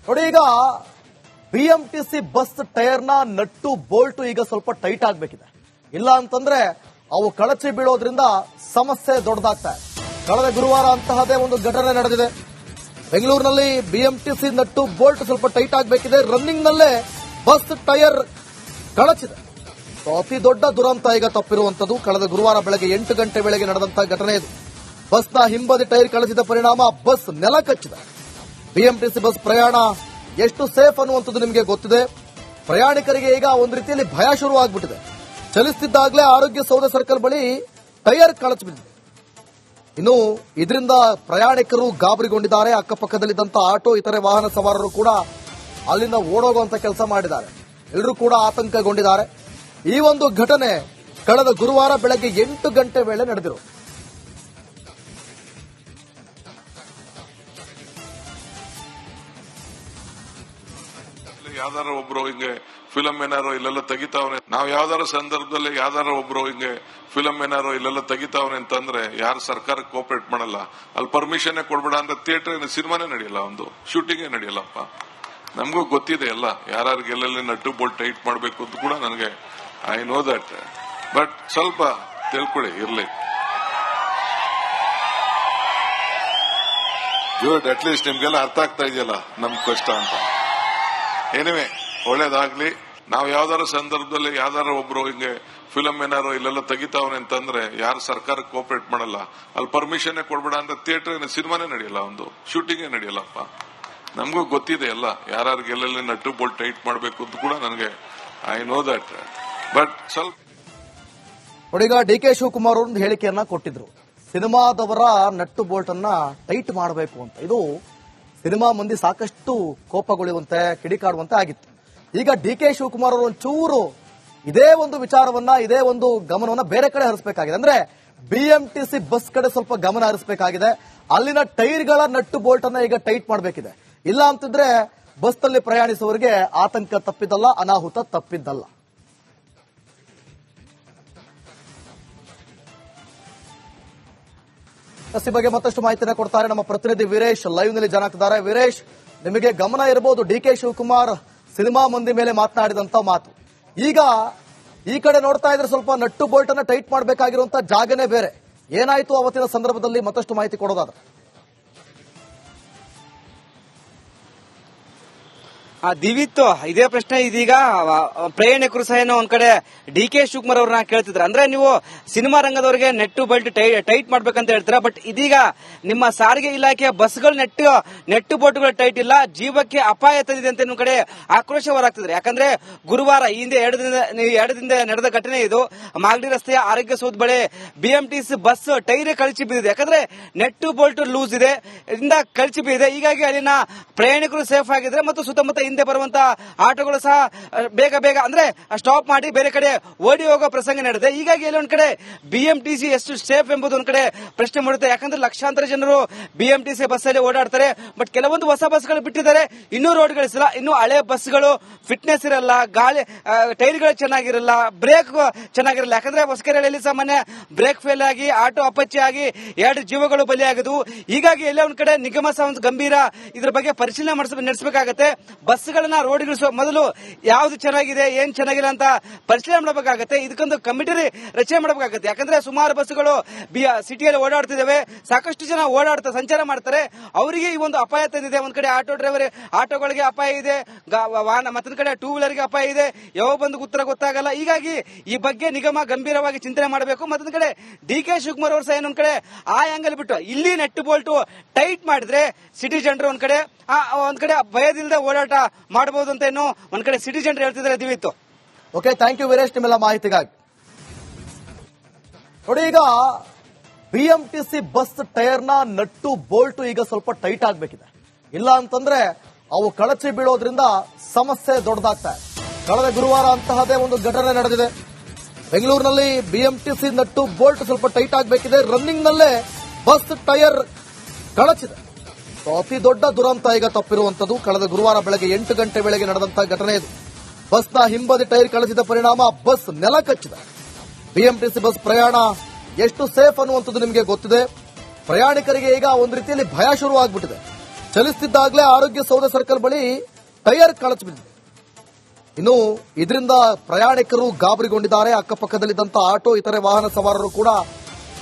ನೋಡಿ, ಈಗ BMTC bus ಟೈರ್ನ nut bolt ಈಗ ಸ್ವಲ್ಪ ಟೈಟ್ ಆಗಬೇಕಿದೆ. ಇಲ್ಲ ಅಂತಂದ್ರೆ ಅವು ಕಳಚಿ ಬೀಳೋದ್ರಿಂದ ಸಮಸ್ಯೆ ದೊಡ್ಡದಾಗ್ತಾ ಇದೆ. ಕಳೆದ ಗುರುವಾರ ಅಂತಹದೇ ಒಂದು ಘಟನೆ ನಡೆದಿದೆ. ಬೆಂಗಳೂರಿನಲ್ಲಿ ಬಿಎಂಟಿಸಿ ನಟ್ಟು ಬೋಲ್ಟ್ ಸ್ವಲ್ಪ ಟೈಟ್ ಆಗಬೇಕಿದೆ. ರನ್ನಿಂಗ್ ನಲ್ಲೇ ಬಸ್ ಟೈರ್ ಕಳಚಿದೆ. ಅತಿ ದೊಡ್ಡ ದುರಂತ ಈಗ ತಪ್ಪಿರುವಂತದ್ದು ಕಳೆದ ಗುರುವಾರ ಬೆಳಗ್ಗೆ 8 ಗಂಟೆ ವೇಳೆಗೆ ನಡೆದಂತಹ ಘಟನೆ ಇದು. ಬಸ್ನ ಹಿಂಬದಿ ಟೈರ್ ಕಳಚಿದ ಪರಿಣಾಮ ಬಸ್ ನೆಲ ಕಚ್ಚಿದೆ. ಬಿಎಂಟಿಸಿ ಬಸ್ ಪ್ರಯಾಣ ಎಷ್ಟು ಸೇಫ್ ಅನ್ನುವಂಥದ್ದು ನಿಮಗೆ ಗೊತ್ತಿದೆ. ಪ್ರಯಾಣಿಕರಿಗೆ ಈಗ ಒಂದು ರೀತಿಯಲ್ಲಿ ಭಯ ಶುರುವಾಗ್ಬಿಟ್ಟಿದೆ. ಚಲಿಸುತ್ತಿದ್ದಾಗಲೇ ಆರೋಗ್ಯ ಸೌಧ ಸರ್ಕಲ್ ಬಳಿ ಟೈರ್ ಕಳಚಿ ಬಿದ್ದಿದೆ. ಇನ್ನು ಇದರಿಂದ ಪ್ರಯಾಣಿಕರು ಗಾಬರಿಗೊಂಡಿದ್ದಾರೆ. ಅಕ್ಕಪಕ್ಕದಲ್ಲಿದ್ದಂತಹ ಆಟೋ ಇತರೆ ವಾಹನ ಸವಾರರು ಕೂಡ ಅಲ್ಲಿಂದ ಓಡೋಗುವಂತ ಕೆಲಸ ಮಾಡಿದ್ದಾರೆ. ಎಲ್ಲರೂ ಕೂಡ ಆತಂಕಗೊಂಡಿದ್ದಾರೆ. ಈ ಒಂದು ಘಟನೆ ಕಳೆದ ಗುರುವಾರ ಬೆಳಗ್ಗೆ 8 ಗಂಟೆ ವೇಳೆ ನಡೆದಿರು. ಯಾವ್ದಾರ ಒಬ್ರು ಹಿಂಗೆ ಫಿಲಂ ಏನಾರೋ ಇಲ್ಲೆಲ್ಲ ತೆಗಿತಾವ್ರೆ, ನಾವ್ ಯಾವ್ದಾರ ಸಂದರ್ಭದಲ್ಲಿ ಯಾವ್ದಾರ ಒಬ್ರು ಹಿಂಗೆ ಫಿಲಂ ಏನಾರೋ ಇಲ್ಲೆಲ್ಲ ತೆಗಿತಾವ್ರೆ ಅಂತಂದ್ರೆ ಯಾರು ಸರ್ಕಾರಕ್ಕೆ ಕೋಪರೇಟ್ ಮಾಡಲ್ಲ. ಅಲ್ಲಿ ಪರ್ಮಿಷನ್ ಕೊಡ್ಬೇಡ ಅಂದ್ರೆ ಥಿಯೇಟರ್ ಸಿನಿಮಾನೇ ನಡೆಯಲ್ಲ, ಒಂದು ಶೂಟಿಂಗೇ ನಡೆಯಲ್ಲಪ್ಪ. ನಮಗೂ ಗೊತ್ತಿದೆ ಎಲ್ಲ ಯಾರಿಗೆ ಎಲ್ಲೆಲ್ಲಿ ನಟ್ಟು ಬೋಲ್ಟ್ ಟೈಟ್ ಮಾಡಬೇಕು ಅಂತ ಕೂಡ ನನಗೆ ಐ ನೋ ದಟ್. ಬಟ್ ಸ್ವಲ್ಪ ತಿಳ್ಕೊಳ್ಳಿ ಇರ್ಲಿ. ಗುಡ್, ಅಟ್ ಲೀಸ್ಟ್ ನಿಮ್ಗೆಲ್ಲ ಅರ್ಥ ಆಗ್ತಾ ಇದೆಯಲ್ಲ ನಮ್ ಕಷ್ಟ ಅಂತ. ಏನಿವೆ ಒಳ್ಳೇದಾಗ್ಲಿ. ನಾವ್ ಯಾವ್ದಾರ ಸಂದರ್ಭದಲ್ಲಿ ಯಾವ್ದಾರ ಒಬ್ರು ಹಿಂಗೆ ಫಿಲಂ ಏನಾರೋ ಇಲ್ಲೆಲ್ಲ ತೆಗಿತಾವ್ರೆ ಅಂತಂದ್ರೆ ಯಾರು ಸರ್ಕಾರಕ್ಕೆ ಕೋಪರೇಟ್ ಮಾಡಲ್ಲ. ಅಲ್ಲಿ ಪರ್ಮಿಷನ್ ಕೊಡ್ಬೇಡ ಅಂದ್ರೆ ಥಿಯೇಟರ್ ಸಿನಿಮಾನೇ ನಡೆಯಲ್ಲ, ಒಂದು ಶೂಟಿಂಗೇ ನಡೆಯಲ್ಲಪ್ಪ. ನಮಗೂ ಗೊತ್ತಿದೆ ಎಲ್ಲ ಯಾರಿಗೆ ಎಲ್ಲೆಲ್ಲಿ ನಟ್ಟು ಬೋಲ್ಟ್ ಟೈಟ್ ಮಾಡಬೇಕು ಅಂತ ಕೂಡ ನನಗೆ ಐ ನೋ ದಟ್. ಬಟ್ ಸ್ವಲ್ಪ ನೋಡಿ, ಈಗ ಡಿ ಕೆ ಶಿವಕುಮಾರ್ ಒಂದು ಹೇಳಿಕೆಯನ್ನ ಕೊಟ್ಟಿದ್ರು. ಸಿನಿಮಾದವರ ನಟ್ಟು ಬೋಲ್ಟ್ ಅನ್ನ ಟೈಟ್ ಮಾಡಬೇಕು ಅಂತ. ಇದು ಸಿನಿಮಾ ಮಂದಿ ಸಾಕಷ್ಟು ಕೋಪಗೊಳ್ಳುವಂತೆ ಕಿಡಿಕಾಡುವಂತೆ ಆಗಿತ್ತು. ಈಗ ಡಿ ಕೆ ಶಿವಕುಮಾರ್ ಅವರು ಒಂಚೂರು ಇದೇ ಒಂದು ವಿಚಾರವನ್ನ, ಇದೇ ಒಂದು ಗಮನವನ್ನ ಬೇರೆ ಕಡೆ ಹರಿಸಬೇಕಾಗಿದೆ. ಅಂದ್ರೆ ಬಿಎಂಟಿಸಿ ಬಸ್ ಕಡೆ ಸ್ವಲ್ಪ ಗಮನ ಹರಿಸಬೇಕಾಗಿದೆ. ಅಲ್ಲಿನ ಟೈರ್ಗಳ ನಟ್ಟು ಬೋಲ್ಟ್ ಅನ್ನ ಈಗ ಟೈಟ್ ಮಾಡಬೇಕಿದೆ. ಇಲ್ಲ ಅಂತಿದ್ರೆ ಬಸ್ ನಲ್ಲಿ ಪ್ರಯಾಣಿಸುವವರಿಗೆ ಆತಂಕ ತಪ್ಪಿದ್ದಲ್ಲ, ಅನಾಹುತ ತಪ್ಪಿದ್ದಲ್ಲ. ಈ ಬಗ್ಗೆ ಮತ್ತಷ್ಟು ಮಾಹಿತಿಯನ್ನು ಕೊಡ್ತಾರೆ ನಮ್ಮ ಪ್ರತಿನಿಧಿ ವೀರೇಶ್, ಲೈವ್ ನಲ್ಲಿ ಜಾಯ್ನ್ ಆಗ್ತಿದ್ದಾರೆ. ವೀರೇಶ್, ನಿಮಗೆ ಗಮನ ಇರಬಹುದು ಡಿ ಕೆ ಶಿವಕುಮಾರ್ ಸಿನಿಮಾ ಮಂದಿ ಮೇಲೆ ಮಾತನಾಡಿದಂತ ಮಾತು. ಈಗ ಈ ಕಡೆ ನೋಡ್ತಾ ಇದ್ರೆ ಸ್ವಲ್ಪ ನಟ್ಟು ಬೋಲ್ಟ್ ಅನ್ನ ಟೈಟ್ ಮಾಡಬೇಕಾಗಿರುವಂತ ಜಾಗನೇ ಬೇರೆ. ಏನಾಯ್ತು ಅವತ್ತಿನ ಸಂದರ್ಭದಲ್ಲಿ ಮತ್ತಷ್ಟು ಮಾಹಿತಿ ಕೊಡೋದಾದ್ರೆ? ದಿವಿತ್ತು ಇದೇ ಪ್ರಶ್ನೆ ಇದೀಗ ಪ್ರಯಾಣಿಕರು ಸಹ ಏನೋ ಒಂದ್ ಕಡೆ ಡಿ ಕೆ ಶಿವಕುಮಾರ್ ಅವ್ರನ್ನ ಕೇಳ್ತಿದ್ರು. ಅಂದ್ರೆ ನೀವು ಸಿನಿಮಾ ರಂಗದವರಿಗೆ ನೆಟ್ಟು ಬೆಲ್ಟ್ ಟೈಟ್ ಮಾಡ್ಬೇಕಂತ ಹೇಳ್ತೀರಾ, ಬಟ್ ಇದೀಗ ನಿಮ್ಮ ಸಾರಿಗೆ ಇಲಾಖೆಯ ಬಸ್ಗಳು ನೆಟ್ಟು ಬೋಲ್ಟ್ಗಳು ಟೈಟ್ ಇಲ್ಲ, ಜೀವಕ್ಕೆ ಅಪಾಯ ತಂದಿದೆ ಅಂತ ನಿಮ್ಮ ಕಡೆ ಆಕ್ರೋಶ ಹೊರಾಗ್ತಿದ್ರೆ. ಯಾಕಂದ್ರೆ ಗುರುವಾರ ಈ ಹಿಂದೆ 2 ದಿನದ ನಡೆದ ಘಟನೆ ಇದು. ಮಾಗಡಿ ರಸ್ತೆಯ ಆರೋಗ್ಯ ಸೌಧ ಬಳಿ ಬಿಎಂಟಿಸಿ ಬಸ್ ಟೈರ್ ಕಳಚಿ ಬಿದ್ದಿದೆ. ಯಾಕಂದ್ರೆ ನೆಟ್ಟು ಬೋಲ್ಟ್ ಲೂಸ್ ಇದೆ, ಇದರಿಂದ ಕಳಚಿ ಬಿದ್ದಿದೆ. ಹೀಗಾಗಿ ಅಲ್ಲಿನ ಪ್ರಯಾಣಿಕರು ಸೇಫ್ ಆಗಿದ್ರೆ ಮತ್ತು ಸುತ್ತಮುತ್ತ ಹಿಂದೆ ಬರುವಂತ ಆಟೋಗಳು ಸಹ ಬೇಗ ಅಂದ್ರೆ ಸ್ಟಾಪ್ ಮಾಡಿ ಬೇರೆ ಕಡೆ ಓಡಿ ಹೋಗೋ ಪ್ರಸಂಗ ನಡೆದಿದೆ. ಹೀಗಾಗಿ ಎಲ್ಲ ಒಂದ್ ಕಡೆ ಬಿಎಂಟಿಸಿ ಎಷ್ಟು ಸೇಫ್ ಎಂಬುದು ಒಂದ್ ಕಡೆ ಪ್ರಶ್ನೆ ಮೂಡುತ್ತೆ. ಯಾಕಂದ್ರೆ ಲಕ್ಷಾಂತರ ಜನರು ಬಿಎಂಟಿಸಿ ಬಸ್ ಅಲ್ಲಿ ಓಡಾಡ್ತಾರೆ. ಬಟ್ ಕೆಲವೊಂದು ಹೊಸ ಬಸ್ಗಳು ಬಿಟ್ಟಿದ್ದಾರೆ, ಇನ್ನೂ ರೋಡ್ಗಳಿಸಿಲ್ಲ. ಇನ್ನು ಹಳೆ ಬಸ್ಗಳು ಫಿಟ್ನೆಸ್ ಇರಲ್ಲ, ಗಾಳಿ ಟೈರ್ಗಳು ಚೆನ್ನಾಗಿರಲ್ಲ, ಬ್ರೇಕ್ ಚೆನ್ನಾಗಿರಲ್ಲ. ಯಾಕಂದ್ರೆ ಹೊಸಕೆರೆಯಲ್ಲಿ ಸಾಮಾನ್ಯ ಬ್ರೇಕ್ ಫೇಲ್ ಆಗಿ ಆಟೋ ಅಪಚ್ಚಿ ಆಗಿ 2 ಜೀವಗಳು ಬಲಿಯಾಗದು. ಹೀಗಾಗಿ ಎಲ್ಲ ಒಂದ್ ಕಡೆ ನಿಗಮ ಸಹ ಒಂದು ಗಂಭೀರ ಇದ್ರ ಬಗ್ಗೆ ಪರಿಶೀಲನೆ ನಡೆಸಬೇಕಾಗತ್ತೆ. ಬಸ್ಗಳನ್ನ ರೋಡ್ಗಿಳಿಸುವ ಮೊದಲು ಯಾವ್ದು ಚೆನ್ನಾಗಿದೆ ಏನ್ ಚೆನ್ನಾಗಿಲ್ಲ ಅಂತ ಪರಿಶೀಲನೆ ಮಾಡಬೇಕಾಗತ್ತೆ. ಇದಕ್ಕೊಂದು ಕಮಿಟಿ ರಚನೆ ಮಾಡಬೇಕಾಗತ್ತೆ. ಯಾಕಂದ್ರೆ ಸುಮಾರು ಬಸ್ಗಳು ಸಿಟಿಯಲ್ಲಿ ಓಡಾಡ್ತಿದ್ದಾವೆ, ಸಾಕಷ್ಟು ಜನ ಸಂಚಾರ ಮಾಡ್ತಾರೆ. ಅವರಿಗೆ ಈ ಒಂದು ಅಪಾಯ ತಂದಿದೆ. ಒಂದ್ ಕಡೆ ಆಟೋಗಳಿಗೆ ಅಪಾಯ ಇದೆ, ಮತ್ತೊಂದ್ ಕಡೆ 2 ವೀಲರ್ಗೆ ಅಪಾಯ ಇದೆ. ಯಾವ ಬಂದು ಉತ್ತರ ಗೊತ್ತಾಗಲ್ಲ. ಹೀಗಾಗಿ ಈ ಬಗ್ಗೆ ನಿಗಮ ಗಂಭೀರವಾಗಿ ಚಿಂತನೆ ಮಾಡಬೇಕು. ಮತ್ತೊಂದ್ ಕಡೆ ಡಿ ಕೆ ಶಿವಕುಮಾರ್ ಅವರು ಸಹ ಏನೊಂದ್ ಕಡೆ ಆ ಆಂಗಲ್ ಬಿಟ್ಟು ಇಲ್ಲಿ ನೆಟ್ ಬೋಲ್ಟ್ ಟೈಟ್ ಮಾಡಿದ್ರೆ ಸಿಟಿ ಜನರು ಒಂದ್ ಕಡೆ ಭಯದಿಂದ ಓಡಾಟ ಮಾಡಬಹುದು ಅಂತ ಏನು ಒಂದ್ ಕಡೆ ಸಿಟಿ ಜನರು ಹೇಳ್ತಿದ್ದಾರೆ. ದಿವಿತ್ತು. ಓಕೆ, ಥ್ಯಾಂಕ್ ಯು ವೀರೇಶ್ ನಿಮ್ಮೆಲ್ಲ ಮಾಹಿತಿಗಾಗಿ. ನೋಡಿ, ಈಗ ಬಿಎಂಟಿಸಿ ಬಸ್ ಟೈರ್ನ ನಟ್ಟು ಬೋಲ್ಟ್ ಈಗ ಸ್ವಲ್ಪ ಟೈಟ್ ಆಗಬೇಕಿದೆ. ಇಲ್ಲ ಅಂತಂದ್ರೆ ಅವು ಕಳಚಿ ಬೀಳೋದ್ರಿಂದ ಸಮಸ್ಯೆ ದೊಡ್ಡದಾಗ್ತಾ ಇದೆ. ಕಳೆದ ಗುರುವಾರ ಅಂತಹದೇ ಒಂದು ಘಟನೆ ನಡೆದಿದೆ. ಬೆಂಗಳೂರಿನಲ್ಲಿ ಬಿಎಂಟಿಸಿ ನಟ್ಟು ಬೋಲ್ಟ್ ಸ್ವಲ್ಪ ಟೈಟ್ ಆಗಬೇಕಿದೆ. ರನ್ನಿಂಗ್ ನಲ್ಲೇ ಬಸ್ ಟೈರ್ ಕಳಚಿದೆ. ಅತಿ ದೊಡ್ಡ ದುರಂತ ಈಗ ತಪ್ಪಿರುವಂತದ್ದು ಕಳೆದ ಗುರುವಾರ ಬೆಳಗ್ಗೆ 8 ಗಂಟೆ ವೇಳೆಗೆ ನಡೆದಂತಹ ಘಟನೆ ಇದು. ಬಸ್ನ ಹಿಂಬದಿ ಟೈರ್ ಕಳಚಿದ ಪರಿಣಾಮ ಬಸ್ ನೆಲ ಕಚ್ಚಿದೆ. ಬಿಎಂಟಿಸಿ ಬಸ್ ಪ್ರಯಾಣ ಎಷ್ಟು ಸೇಫ್ ಅನ್ನುವಂಥದ್ದು ನಿಮಗೆ ಗೊತ್ತಿದೆ. ಪ್ರಯಾಣಿಕರಿಗೆ ಈಗ ಒಂದು ರೀತಿಯಲ್ಲಿ ಭಯ ಶುರುವಾಗ್ಬಿಟ್ಟಿದೆ. ಚಲಿಸುತ್ತಿದ್ದಾಗಲೇ ಆರೋಗ್ಯ ಸೌಧ ಸರ್ಕಲ್ ಬಳಿ ಟೈರ್ ಕಳಚಿ ಬಿದ್ದಿದೆ. ಇನ್ನು ಇದರಿಂದ ಪ್ರಯಾಣಿಕರು ಗಾಬರಿಗೊಂಡಿದ್ದಾರೆ. ಅಕ್ಕಪಕ್ಕದಲ್ಲಿದ್ದಂತ ಆಟೋ ಇತರೆ ವಾಹನ ಸವಾರರು ಕೂಡ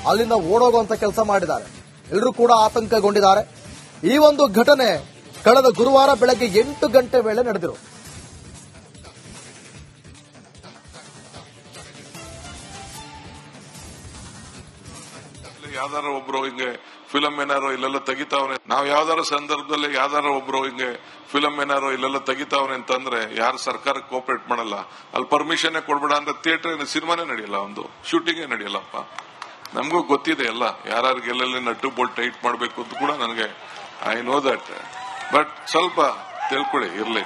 ಅಲ್ಲಿಂದ ಓಡೋಗುವಂತ ಕೆಲಸ ಮಾಡಿದ್ದಾರೆ. ಎಲ್ಲರೂ ಕೂಡ ಆತಂಕಗೊಂಡಿದ್ದಾರೆ. ಈ ಒಂದು ಘಟನೆ ಕಳೆದ ಗುರುವಾರ ಬೆಳಗ್ಗೆ 8 ಗಂಟೆ ವೇಳೆ ನಡೆದಿರು. ಯಾವ್ದಾರ ಒಬ್ರು ಹಿಂಗೆ ಫಿಲಂ ಏನಾರೋ ಇಲ್ಲೆಲ್ಲ ತೆಗಿತಾವ್ರೆ, ನಾವ್ ಯಾವ್ದಾರ ಸಂದರ್ಭದಲ್ಲಿ ಯಾವ್ದಾರ ಒಬ್ರು ಹಿಂಗೆ ಫಿಲಂ ಏನಾರೋ ಇಲ್ಲೆಲ್ಲ ತೆಗಿತಾವ್ರೆ ಅಂತಂದ್ರೆ ಯಾರು ಸರ್ಕಾರಕ್ಕೆ ಕೋಪರೇಟ್ ಮಾಡಲ್ಲ. ಅಲ್ಲಿ ಪರ್ಮಿಷನ್ ಕೊಡ್ಬೇಡ ಅಂದ್ರೆ ಥಿಯೇಟರ್ ಸಿನಿಮಾನೇ ನಡೆಯಲ್ಲ, ಒಂದು ಶೂಟಿಂಗೇ ನಡೆಯಲ್ಲಪ್ಪ. ನಮಗೂ ಗೊತ್ತಿದೆ ಎಲ್ಲ, ಯಾರ್ಯಾರಿಗೆ ಎಲ್ಲೆಲ್ಲಿ ನಟ್ಟು ಬೋಲ್ಟ್ ಟೈಟ್ ಮಾಡಬೇಕು ಅಂತ ಕೂಡ ನನಗೆ ಐ ನೋ ದಟ್. ಬಟ್ ಸ್ವಲ್ಪ ತಿಳ್ಕೊಳ್ಳಿ ಇರ್ಲಿ.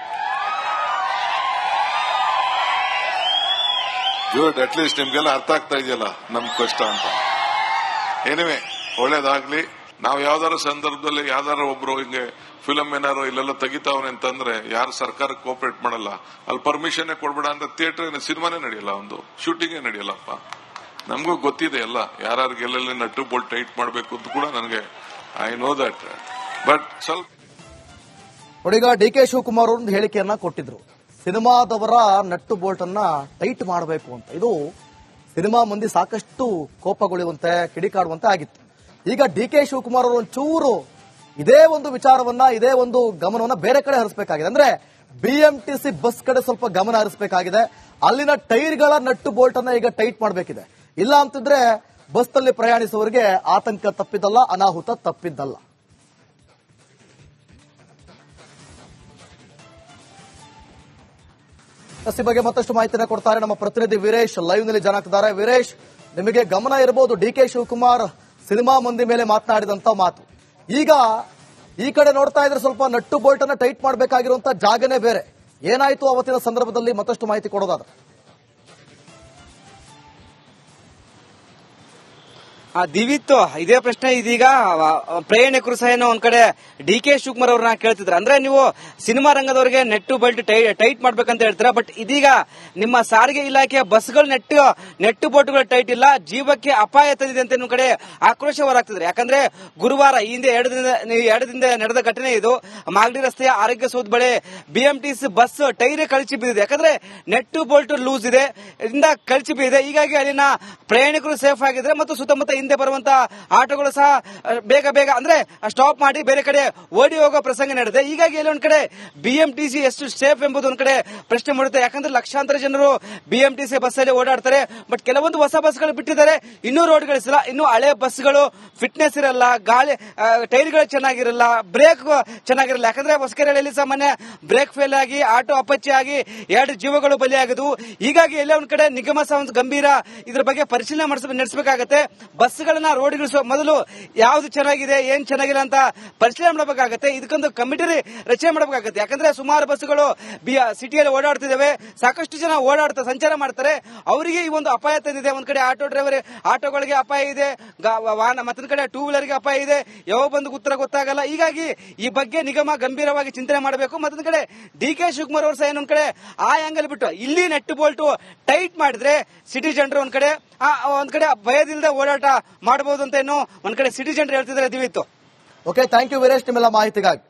ಗುಡ್, ಅಟ್ಲೀಸ್ಟ್ ನಿಮ್ಗೆಲ್ಲ ಅರ್ಥ ಆಗ್ತಾ ಇದೆಯಲ್ಲ ನಮ್ ಕಷ್ಟ ಅಂತ. ಏನಿವೆ ಒಳ್ಳೇದಾಗ್ಲಿ. ನಾವ್ ಯಾವ್ದಾರ ಸಂದರ್ಭದಲ್ಲಿ ಯಾವ್ದಾರ ಒಬ್ರು ಹಿಂಗೆ ಫಿಲಂ ಏನಾರೋ ಇಲ್ಲೆಲ್ಲ ತೆಗಿತಾವ್ರೆ ಅಂತಂದ್ರೆ ಯಾರು ಸರ್ಕಾರಕ್ಕೆ ಕೋಪರೇಟ್ ಮಾಡಲ್ಲ. ಅಲ್ಲಿ ಪರ್ಮಿಷನ್ ಕೊಡ್ಬೇಡ ಅಂದ್ರೆ ಥಿಯೇಟರ್ ಸಿನಿಮಾನೇ ನಡೆಯಲ್ಲ, ಒಂದು ಶೂಟಿಂಗೇ ನಡೆಯಲ್ಲಪ್ಪ. ನಮಗೂ ಗೊತ್ತಿದೆ ಎಲ್ಲ, ಯಾರ್ಯಾರಿಗೆ ಎಲ್ಲೆಲ್ಲಿ ನಟ್ಟು ಬೋಲ್ಟ್ ಟೈಟ್ ಮಾಡಬೇಕು ಅಂತ ಕೂಡ ನನಗೆ ಐ ನೋ ದಟ್. ಬಟ್ ಸ್ವಲ್ಪ ನೋಡಿ, ಈಗ ಡಿ ಕೆ ಶಿವಕುಮಾರ್ ಒಂದು ಹೇಳಿಕೆಯನ್ನ ಕೊಟ್ಟಿದ್ರು, ಸಿನಿಮಾದವರ ನಟ್ಟು ಬೋಲ್ಟ್ ಅನ್ನ ಟೈಟ್ ಮಾಡಬೇಕು ಅಂತ. ಇದು ಸಿನಿಮಾ ಮಂದಿ ಸಾಕಷ್ಟು ಕೋಪಗೊಳ್ಳುವಂತೆ ಕಿಡಿಕಾಡುವಂತೆ ಆಗಿತ್ತು. ಈಗ ಡಿ ಕೆ ಶಿವಕುಮಾರ್ ಅವರು ಒಂಚೂರು ಇದೇ ಒಂದು ವಿಚಾರವನ್ನ, ಇದೇ ಒಂದು ಗಮನವನ್ನ ಬೇರೆ ಕಡೆ ಹರಿಸಬೇಕಾಗಿದೆ. ಅಂದ್ರೆ ಬಿಎಂಟಿಸಿ ಬಸ್ ಕಡೆ ಸ್ವಲ್ಪ ಗಮನ ಹರಿಸಬೇಕಾಗಿದೆ. ಅಲ್ಲಿನ ಟೈರ್ಗಳ ನಟ್ಟು ಬೋಲ್ಟ್ ಅನ್ನ ಈಗ ಟೈಟ್ ಮಾಡಬೇಕಿದೆ. ಇಲ್ಲ ಅಂತಿದ್ರೆ ಬಸ್ ನಲ್ಲಿ ಪ್ರಯಾಣಿಸುವವರಿಗೆ ಆತಂಕ ತಪ್ಪಿದ್ದಲ್ಲ, ಅನಾಹುತ ತಪ್ಪಿದ್ದಲ್ಲ. ಈ ಬಗ್ಗೆ ಮತ್ತಷ್ಟು ಮಾಹಿತಿಯನ್ನು ಕೊಡ್ತಾರೆ ನಮ್ಮ ಪ್ರತಿನಿಧಿ ವೀರೇಶ್, ಲೈವ್ ನಲ್ಲಿ ಜಾಯ್ನ್ ಆಗ್ತಿದ್ದಾರೆ. ವೀರೇಶ್, ನಿಮಗೆ ಗಮನ ಇರಬಹುದು ಡಿ ಕೆ ಶಿವಕುಮಾರ್ ಸಿನಿಮಾ ಮಂದಿ ಮೇಲೆ ಮಾತನಾಡಿದಂತ ಮಾತು. ಈಗ ಈ ಕಡೆ ನೋಡ್ತಾ ಇದ್ರೆ ಸ್ವಲ್ಪ ನಟ್ಟು ಬೋಲ್ಟ್ ಅನ್ನ ಟೈಟ್ ಮಾಡಬೇಕಾಗಿರುವಂತ ಜಾಗನೇ ಬೇರೆ. ಏನಾಯ್ತು ಅವತ್ತಿನ ಸಂದರ್ಭದಲ್ಲಿ ಮತ್ತಷ್ಟು ಮಾಹಿತಿ ಕೊಡೋದಾದ್ರೆ? ದಿವಿತ್, ಇದೇ ಪ್ರಶ್ನೆ ಇದೀಗ ಪ್ರಯಾಣಿಕರು ಸಹ ಏನೋ ಒಂದ್ ಕಡೆ ಡಿ ಕೆ ಶಿವಕುಮಾರ್ ಅವ್ರನ್ನ ಕೇಳ್ತಿದ್ರು. ಅಂದ್ರೆ ನೀವು ಸಿನಿಮಾ ರಂಗದವರಿಗೆ ನೆಟ್ಟು ಬೆಲ್ಟ್ ಟೈಟ್ ಮಾಡ್ಬೇಕಂತ ಹೇಳ್ತೀರಾ, ಬಟ್ ಇದೀಗ ನಿಮ್ಮ ಸಾರಿಗೆ ಇಲಾಖೆಯ ಬಸ್ಗಳು ನೆಟ್ಟು ಬೋಟ್ಗಳು ಟೈಟ್ ಇಲ್ಲ, ಜೀವಕ್ಕೆ ಅಪಾಯ ತಂದಿದೆ ಅಂತ ನಿಮ್ಮ ಕಡೆ ಆಕ್ರೋಶ ಹೊರಾಗ್ತಿದ್ರೆ. ಯಾಕಂದ್ರೆ ಗುರುವಾರ ಈ ಹಿಂದೆ 2 ದಿನದಿಂದ ನಡೆದ ಘಟನೆ ಇದು. ಮಾಗಡಿ ರಸ್ತೆಯ ಆರೋಗ್ಯ ಸೌಧ ಬಳಿ ಬಿಎಂಟಿಸಿ ಬಸ್ ಟೈರ್ ಕಳಚಿ ಬಿದ್ದಿದೆ. ಯಾಕಂದ್ರೆ ನೆಟ್ಟು ಬೋಲ್ಟ್ ಲೂಸ್ ಇದೆ, ಇದರಿಂದ ಕಳಚಿ ಬಿದ್ದಿದೆ. ಹೀಗಾಗಿ ಅಲ್ಲಿನ ಪ್ರಯಾಣಿಕರು ಸೇಫ್ ಆಗಿದ್ರೆ ಮತ್ತು ಸುತ್ತಮುತ್ತ ಹಿಂದೆ ಬರುವಂತ ಆಟೋಗಳು ಸಹ ಬೇಗ ಅಂದ್ರೆ ಸ್ಟಾಪ್ ಮಾಡಿ ಬೇರೆ ಕಡೆ ಓಡಿ ಹೋಗೋ ಪ್ರಸಂಗ ನಡೆದಿದೆ. ಹೀಗಾಗಿ ಎಲ್ಲೊಂದ್ ಕಡೆ ಬಿಎಂಟಿಸಿ ಎಷ್ಟು ಸೇಫ್ ಎಂಬುದು ಒಂದ್ ಕಡೆ ಪ್ರಶ್ನೆ ಮಾಡುತ್ತೆ. ಯಾಕಂದ್ರೆ ಲಕ್ಷಾಂತರ ಜನರು ಬಿಎಂಟಿಸಿ ಬಸ್ ಅಲ್ಲಿ ಓಡಾಡ್ತಾರೆ. ಬಟ್ ಕೆಲವೊಂದು ಹೊಸ ಬಸ್ಗಳು ಬಿಟ್ಟಿದ್ದಾರೆ, ಇನ್ನೂ ರೋಡ್ಗಳಿಸಿಲ್ಲ. ಇನ್ನು ಹಳೆ ಬಸ್ಗಳು ಫಿಟ್ನೆಸ್ ಇರಲ್ಲ, ಗಾಳಿ ಟೈರ್ಗಳು ಚೆನ್ನಾಗಿರಲ್ಲ, ಬ್ರೇಕ್ ಚೆನ್ನಾಗಿರಲ್ಲ. ಯಾಕಂದ್ರೆ ಹೊಸಕೆರೆಯಲ್ಲಿ ಸಾಮಾನ್ಯ ಬ್ರೇಕ್ ಫೇಲ್ ಆಗಿ ಆಟೋ ಅಪಚ್ಚಿ ಆಗಿ 2 ಜೀವಗಳು ಬಲಿಯಾಗದು. ಹೀಗಾಗಿ ಎಲ್ಲ ಒಂದ್ ಕಡೆ ನಿಗಮ ಸಹ ಒಂದು ಗಂಭೀರ ಇದ್ರ ಬಗ್ಗೆ ಪರಿಶೀಲನೆ ನಡೆಸಬೇಕಾಗತ್ತೆ. ಬಸ್ಗಳನ್ನ ರೋಡ್ಗಿಳಿಸುವ ಮೊದಲು ಯಾವ್ದು ಚೆನ್ನಾಗಿದೆ ಏನ್ ಚೆನ್ನಾಗಿಲ್ಲ ಅಂತ ಪರಿಶೀಲನೆ ಮಾಡಬೇಕಾಗತ್ತೆ. ಇದಕ್ಕೊಂದು ಕಮಿಟಿ ರಚನೆ ಮಾಡಬೇಕಾಗತ್ತೆ. ಯಾಕಂದ್ರೆ ಸುಮಾರು ಬಸ್ಗಳು ಸಿಟಿಯಲ್ಲಿ ಓಡಾಡ್ತಿದ್ದಾವೆ, ಸಾಕಷ್ಟು ಜನ ಸಂಚಾರ ಮಾಡ್ತಾರೆ. ಅವರಿಗೆ ಈ ಒಂದು ಅಪಾಯ ತಂದಿದೆ. ಒಂದ್ ಕಡೆ ಆಟೋಗಳಿಗೆ ಅಪಾಯ ಇದೆ, ಮತ್ತೊಂದ್ ಕಡೆ 2 ವೀಲರ್ಗೆ ಅಪಾಯ ಇದೆ. ಯಾವ ಬಂದು ಉತ್ತರ ಗೊತ್ತಾಗಲ್ಲ. ಹೀಗಾಗಿ ಈ ಬಗ್ಗೆ ನಿಗಮ ಗಂಭೀರವಾಗಿ ಚಿಂತನೆ ಮಾಡಬೇಕು. ಮತ್ತೊಂದ್ ಕಡೆ ಡಿ ಕೆ ಶಿವಕುಮಾರ್ ಅವರು ಸಹ ಇನ್ನೊಂದ್ ಕಡೆ ಆ ಆಂಗಲ್ ಬಿಟ್ಟು ಇಲ್ಲಿ ನೆಟ್ ಬೋಲ್ಟ್ ಟೈಟ್ ಮಾಡಿದ್ರೆ ಸಿಟಿ ಜನರು ಒಂದ್ ಕಡೆ ಭಯದಿಂದ ಓಡಾಟ ಮಾಡಬಹುದು ಅಂತ ಒಂದ್ ಕಡೆ ಸಿಟಿ ಜನರು ಹೇಳ್ತಿದ್ದಾರೆ. ದಿವಿತ್ತು, ಓಕೆ, ಥ್ಯಾಂಕ್ ಯು ವೀರೇಶ್ ನಿಮ್ಮೆಲ್ಲ ಮಾಹಿತಿಗಾಗಿ.